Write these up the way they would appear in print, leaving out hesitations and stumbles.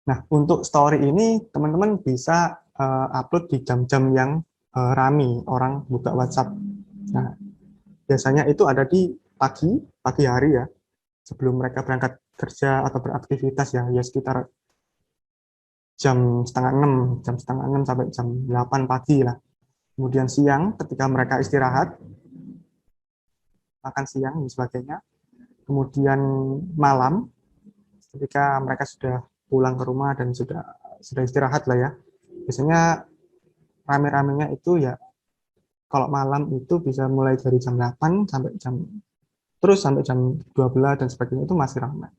Nah, untuk story ini teman-teman bisa upload di jam-jam yang rame orang buka WhatsApp. Nah, biasanya itu ada di pagi hari ya, sebelum mereka berangkat kerja atau beraktivitas ya, ya sekitar jam setengah enam sampai jam 8 pagi lah. Kemudian siang ketika mereka istirahat, makan siang dan sebagainya. Kemudian malam ketika mereka sudah pulang ke rumah dan sudah istirahat lah ya. Biasanya rame-ramenya itu ya kalau malam itu bisa mulai dari jam 8 sampai jam 12 dan sebagainya itu masih ramai.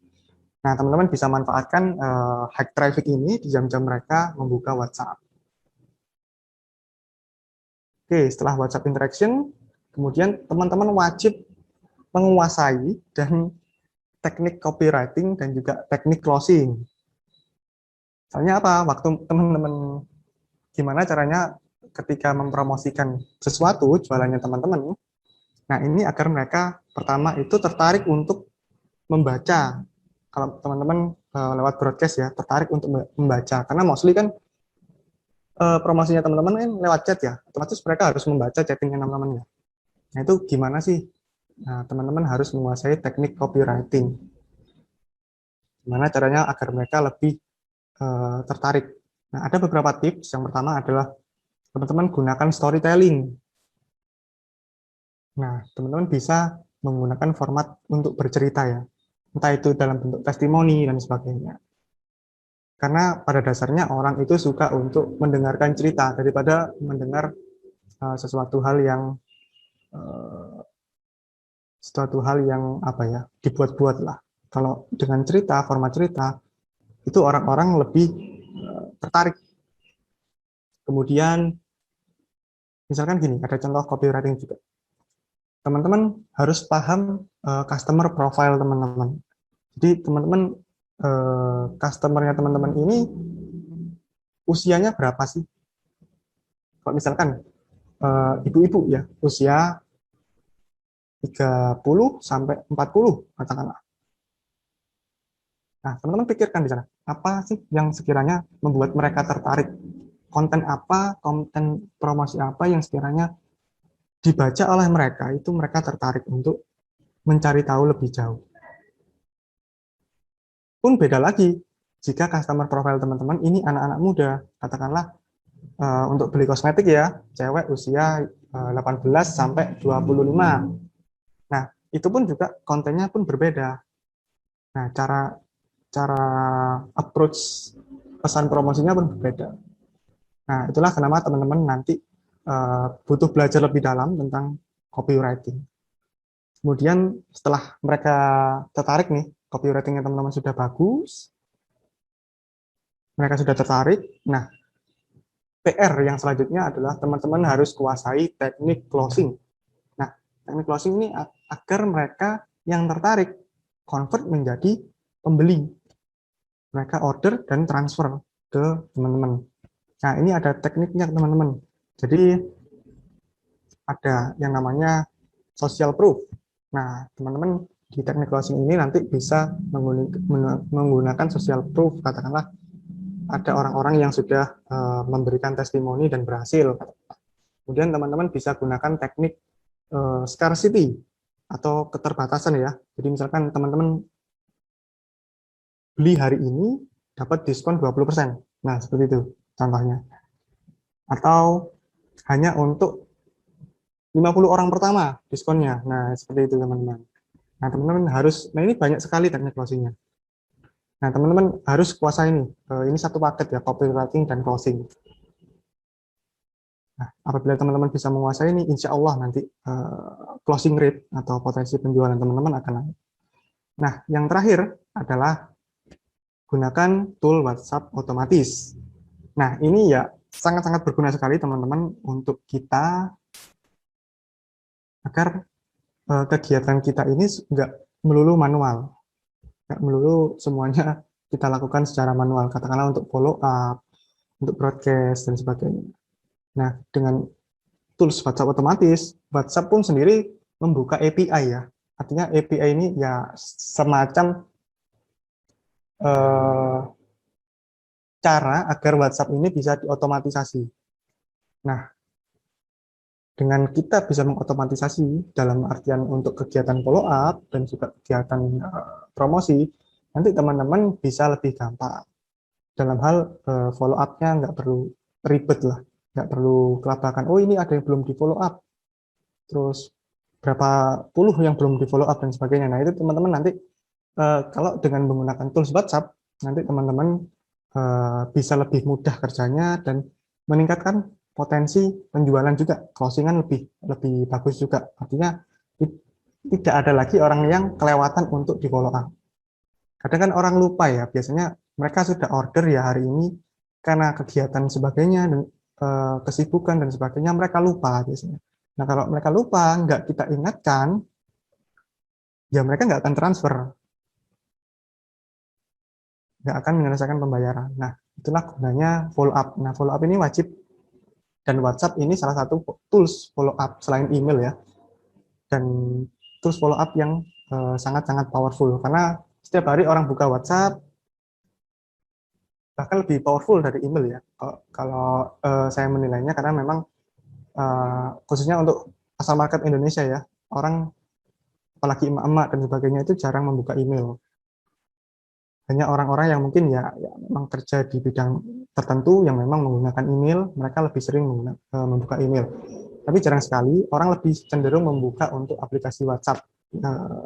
Nah, teman-teman bisa manfaatkan high traffic ini di jam-jam mereka membuka WhatsApp. Oke, setelah WhatsApp interaction, kemudian teman-teman wajib menguasai dan teknik copywriting dan juga teknik closing. Soalnya apa? Waktu teman-teman gimana caranya ketika mempromosikan sesuatu jualannya teman-teman. Nah, ini agar mereka pertama itu tertarik untuk membaca. Kalau teman-teman lewat broadcast ya, tertarik untuk membaca. Karena mostly kan promosinya teman-teman kan lewat chat ya, otomatis mereka harus membaca chattingnya teman-temannya. Nah, itu gimana sih? Nah, teman-teman harus menguasai teknik copywriting. Gimana caranya agar mereka lebih tertarik. Nah, ada beberapa tips. Yang pertama adalah teman-teman gunakan storytelling. Nah, teman-teman bisa menggunakan format untuk bercerita ya. Entah itu dalam bentuk testimoni dan sebagainya. Karena pada dasarnya orang itu suka untuk mendengarkan cerita daripada mendengar sesuatu hal yang uh, apa ya, dibuat-buat lah. Kalau dengan cerita, format cerita, itu orang-orang lebih tertarik. Kemudian, misalkan gini, ada contoh copywriting juga. Teman-teman harus paham customer profile teman-teman. Jadi teman-teman customernya teman-teman ini usianya berapa sih? Kalau misalkan ibu-ibu ya, usia 30 sampai 40 katakanlah. Nah, teman-teman pikirkan di sana, apa sih yang sekiranya membuat mereka tertarik? Konten apa, konten promosi apa yang sekiranya dibaca oleh mereka, itu mereka tertarik untuk mencari tahu lebih jauh. Pun beda lagi, jika customer profile teman-teman ini anak-anak muda, katakanlah untuk beli kosmetik ya, cewek usia 18 sampai 25. Nah, itu pun juga kontennya pun berbeda. Nah, cara cara approach pesan promosinya pun berbeda. Nah, itulah kenapa teman-teman nanti butuh belajar lebih dalam tentang copywriting. Kemudian setelah mereka tertarik nih, copywritingnya teman-teman sudah bagus, mereka sudah tertarik. Nah, PR yang selanjutnya adalah teman-teman harus kuasai teknik closing. Nah, teknik closing ini agar mereka yang tertarik convert menjadi pembeli. Mereka order dan transfer ke teman-teman. Nah, ini ada tekniknya teman-teman. Jadi ada yang namanya social proof. Nah, teman-teman di teknik closing ini nanti bisa menggunakan social proof. Katakanlah ada orang-orang yang sudah memberikan testimoni dan berhasil. Kemudian teman-teman bisa gunakan teknik scarcity atau keterbatasan ya. Jadi misalkan teman-teman beli hari ini dapat diskon 20%. Nah, seperti itu contohnya. Atau hanya untuk 50 orang pertama diskonnya. Nah, seperti itu teman-teman. Nah, teman-teman harus, nah ini banyak sekali teknik closingnya. Nah, teman-teman harus kuasai ini. Ini satu paket ya, copywriting dan closing. Nah, apabila teman-teman bisa menguasai ini, insya Allah nanti closing rate atau potensi penjualan teman-teman akan naik. Nah, yang terakhir adalah gunakan tool WhatsApp otomatis. Nah, ini ya sangat-sangat berguna sekali teman-teman untuk kita agar kegiatan kita ini nggak melulu manual, nggak melulu semuanya kita lakukan secara manual, katakanlah untuk follow up, untuk broadcast, dan sebagainya. Nah, dengan tools WhatsApp otomatis, WhatsApp pun sendiri membuka API ya. Artinya API ini ya semacam cara agar WhatsApp ini bisa diotomatisasi. Nah, dengan kita bisa mengotomatisasi dalam artian untuk kegiatan follow up dan juga kegiatan promosi, nanti teman-teman bisa lebih gampang dalam hal follow up-nya, nggak perlu ribet lah, nggak perlu kelabakan. Oh, ini ada yang belum di follow up, terus berapa puluh yang belum di follow up dan sebagainya. Nah, itu teman-teman nanti kalau dengan menggunakan tools WhatsApp, nanti teman-teman bisa lebih mudah kerjanya dan meningkatkan potensi penjualan juga, closingan lebih bagus juga. Artinya tidak ada lagi orang yang kelewatan untuk di follow up. Kadang kan orang lupa ya, biasanya mereka sudah order ya hari ini karena kegiatan sebagainya dan kesibukan dan sebagainya, mereka lupa biasanya. Nah, kalau mereka lupa, nggak kita ingatkan, ya mereka nggak akan transfer, nggak akan menyelesaikan pembayaran. Nah, itulah gunanya follow up. Nah, follow up ini wajib, dan WhatsApp ini salah satu tools follow up selain email ya, dan tools follow up yang sangat-sangat powerful, karena setiap hari orang buka WhatsApp, bahkan lebih powerful dari email ya, kalau saya menilainya, karena memang khususnya untuk pasar market Indonesia ya, orang apalagi emak-emak dan sebagainya itu jarang membuka email. Hanya orang-orang yang mungkin ya memang kerja di bidang tertentu yang memang menggunakan email, mereka lebih sering membuka email. Tapi jarang sekali orang lebih cenderung membuka untuk aplikasi WhatsApp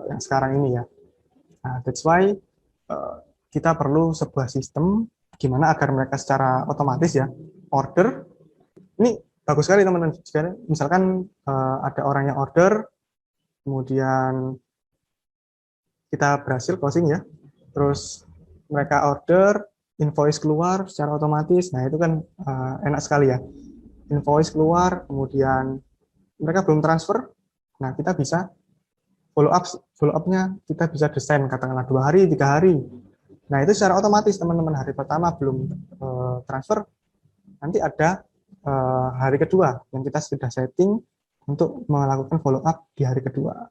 yang sekarang ini ya. Nah, that's why kita perlu sebuah sistem gimana agar mereka secara otomatis ya order. Ini bagus sekali teman-teman. Misalkan ada orang yang order, kemudian kita berhasil closing ya, terus mereka order, invoice keluar secara otomatis. Nah, itu kan enak sekali ya. Invoice keluar, kemudian mereka belum transfer. Nah, kita bisa follow up-nya kita bisa desain katakanlah 2 hari, 3 hari. Nah, itu secara otomatis teman-teman, hari pertama belum transfer, nanti ada hari kedua yang kita sudah setting untuk melakukan follow up di hari kedua.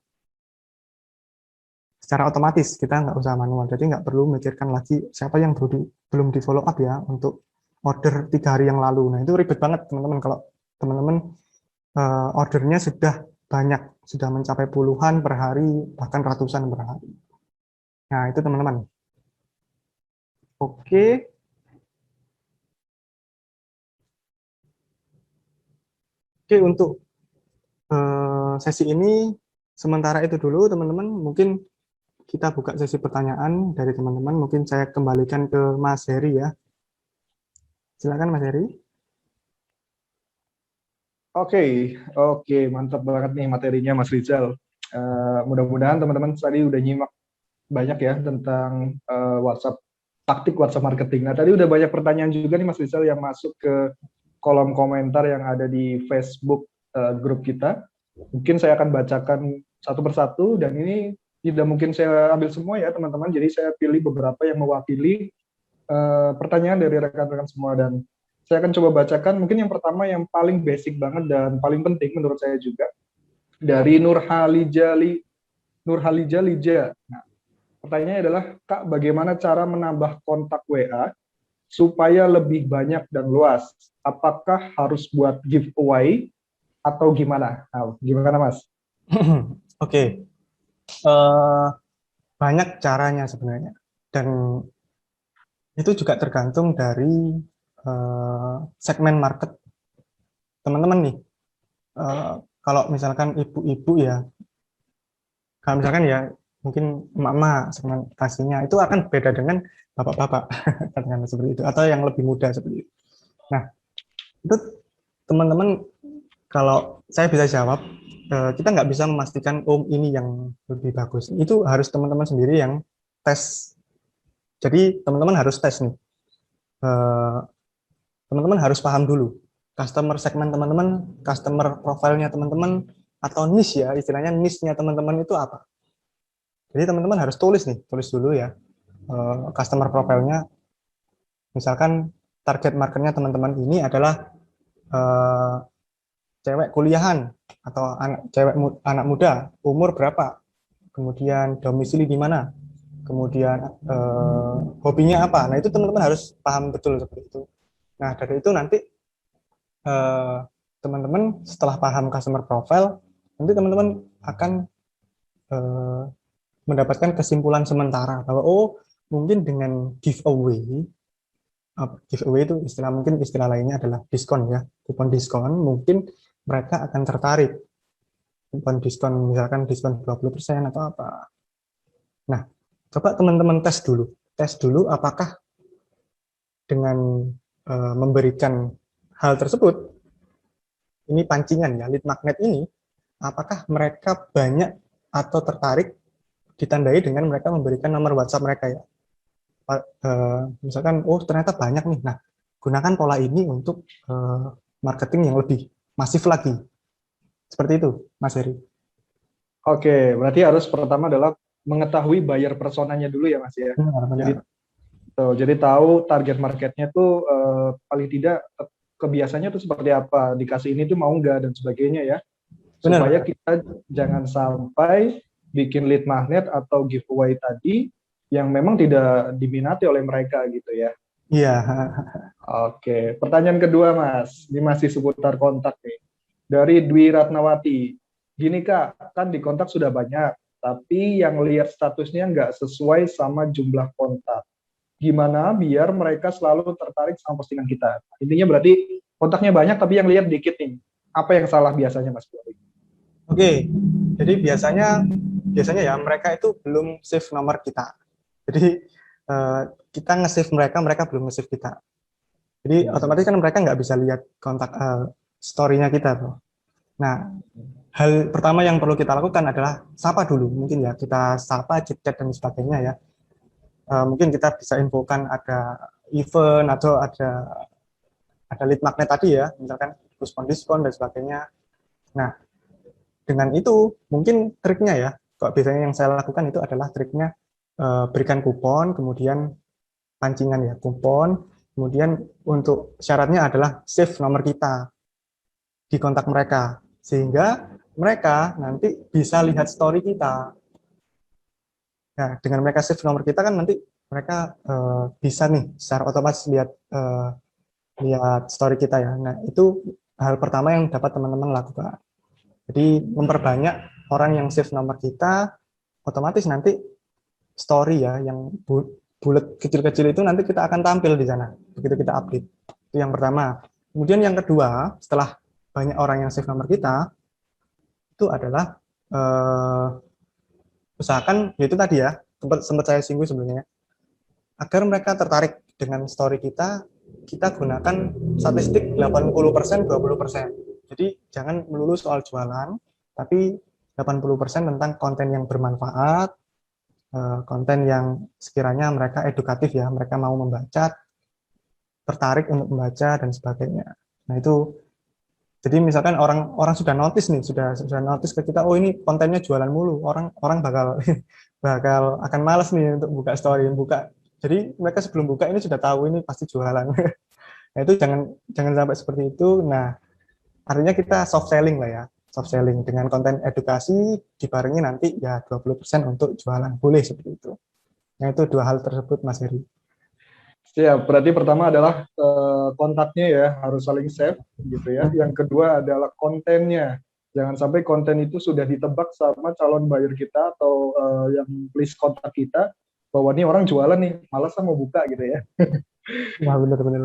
Secara otomatis, kita nggak usah manual, jadi nggak perlu memikirkan lagi siapa yang belum di follow up ya untuk order 3 hari yang lalu. Nah, itu ribet banget teman-teman kalau teman-teman ordernya sudah banyak, sudah mencapai puluhan per hari, bahkan ratusan per hari. Nah, itu teman-teman. Oke. Oke, untuk sesi ini sementara itu dulu teman-teman. Mungkin kita buka sesi pertanyaan dari teman-teman. Mungkin saya kembalikan ke Mas Heri ya. Silakan Mas Heri. Oke, mantap banget nih materinya Mas Rizal. Mudah-mudahan teman-teman tadi udah nyimak banyak ya tentang WhatsApp, taktik WhatsApp marketing. Nah, tadi udah banyak pertanyaan juga nih Mas Rizal yang masuk ke kolom komentar yang ada di Facebook grup kita. Mungkin saya akan bacakan satu persatu, dan ini tidak mungkin saya ambil semua ya teman-teman, jadi saya pilih beberapa yang mewakili pertanyaan dari rekan-rekan semua, dan saya akan coba bacakan. Mungkin yang pertama yang paling basic banget dan paling penting menurut saya juga, dari Nurhalija Lija. Nah, pertanyaannya adalah, Kak, bagaimana cara menambah kontak WA supaya lebih banyak dan luas? Apakah harus buat giveaway atau gimana? Nah, gimana Mas? Oke. Banyak caranya sebenarnya. Dan itu juga tergantung dari segmen market teman-teman nih. Kalau misalkan ibu-ibu ya, kalau misalkan ya mungkin emak-emak segmentasinya itu akan beda dengan bapak-bapak, katakanlah seperti itu, atau yang lebih muda seperti itu. Nah, itu teman-teman, kalau saya bisa jawab, kita nggak bisa memastikan ini yang lebih bagus. Itu harus teman-teman sendiri yang tes. Jadi teman-teman harus tes nih. Teman-teman harus paham dulu customer segmen teman-teman, customer profile-nya teman-teman, atau niche ya, istilahnya niche-nya teman-teman itu apa. Jadi teman-teman harus tulis dulu ya customer profile-nya. Misalkan target marketnya teman-teman ini adalah cewek kuliahan atau anak muda, umur berapa, kemudian domisili di mana, kemudian hobinya apa. Nah, itu teman-teman harus paham betul seperti itu. Nah, dari itu nanti eh, teman-teman setelah paham customer profile, nanti teman-teman akan eh, mendapatkan kesimpulan sementara bahwa mungkin dengan giveaway, giveaway itu istilah, mungkin istilah lainnya adalah diskon ya, kupon diskon, mungkin mereka akan tertarik kupon diskon, misalkan diskon 20% atau apa. Nah, coba teman-teman tes dulu apakah dengan memberikan hal tersebut, ini pancingan ya, lead magnet ini, apakah mereka banyak atau tertarik, ditandai dengan mereka memberikan nomor WhatsApp mereka ya. Misalkan, ternyata banyak nih. Nah, gunakan pola ini untuk marketing yang lebih masif lagi. Seperti itu, Mas Heri. Oke, berarti harus pertama adalah mengetahui buyer personanya dulu ya Mas ya. Benar. Jadi tahu target marketnya tuh paling tidak kebiasaannya tuh seperti apa, dikasih ini tuh mau nggak dan sebagainya ya. Supaya kita jangan sampai bikin lead magnet atau giveaway tadi yang memang tidak diminati oleh mereka gitu ya. Iya. Oke, pertanyaan kedua Mas, ini masih seputar kontak nih. Dari Dwi Ratnawati, gini Kak, kan di kontak sudah banyak, tapi yang lihat statusnya nggak sesuai sama jumlah kontak. Gimana biar mereka selalu tertarik sama postingan kita? Intinya berarti kontaknya banyak, tapi yang lihat dikit nih. Apa yang salah biasanya Mas? Oke, jadi biasanya ya mereka itu belum save nomor kita. Jadi kita nge-save mereka, mereka belum nge-save kita. Jadi otomatis kan mereka nggak bisa lihat kontak story-nya kita tuh. Nah, hal pertama yang perlu kita lakukan adalah sapa dulu. Mungkin ya kita sapa, chat dan sebagainya ya. Mungkin kita bisa infokan ada event atau ada lead magnet tadi ya, misalkan diskon dan sebagainya. Nah, dengan itu mungkin triknya ya, kok biasanya yang saya lakukan itu adalah triknya berikan kupon, kemudian pancingan ya, kupon, kemudian untuk syaratnya adalah save nomor kita di kontak mereka, sehingga mereka nanti bisa lihat story kita. Nah, dengan mereka save nomor kita kan nanti mereka bisa nih secara otomatis lihat story kita ya. Nah, itu hal pertama yang dapat teman-teman lakukan. Jadi memperbanyak orang yang save nomor kita, otomatis nanti story ya yang bulat kecil-kecil itu nanti kita akan tampil di sana begitu kita update. Itu yang pertama. Kemudian yang kedua, setelah banyak orang yang save nomor kita, itu adalah usahakan itu tadi ya, sempat saya singgung sebelumnya, agar mereka tertarik dengan story kita gunakan statistik 80%, 20%. Jadi jangan melulu soal jualan, tapi 80% tentang konten yang bermanfaat, konten yang sekiranya mereka edukatif ya, mereka mau membaca, tertarik untuk membaca dan sebagainya. Nah itu, jadi misalkan orang sudah notice nih, sudah notice ke kita, ini kontennya jualan mulu, orang bakal bakal akan malas nih untuk buka story, jadi mereka sebelum buka ini sudah tahu ini pasti jualan. Nah itu jangan sampai seperti itu. Nah artinya kita soft selling lah ya, soft selling dengan konten edukasi dibarengi nanti ya 20% untuk jualan, boleh seperti itu. Nah itu dua hal tersebut Mas Heri. Siap, berarti pertama adalah kontaknya ya harus saling save gitu ya. Yang kedua adalah kontennya. Jangan sampai konten itu sudah ditebak sama calon buyer kita atau yang list kontak kita bahwa ini orang jualan nih, malas mau buka gitu ya. Wah benar-benar.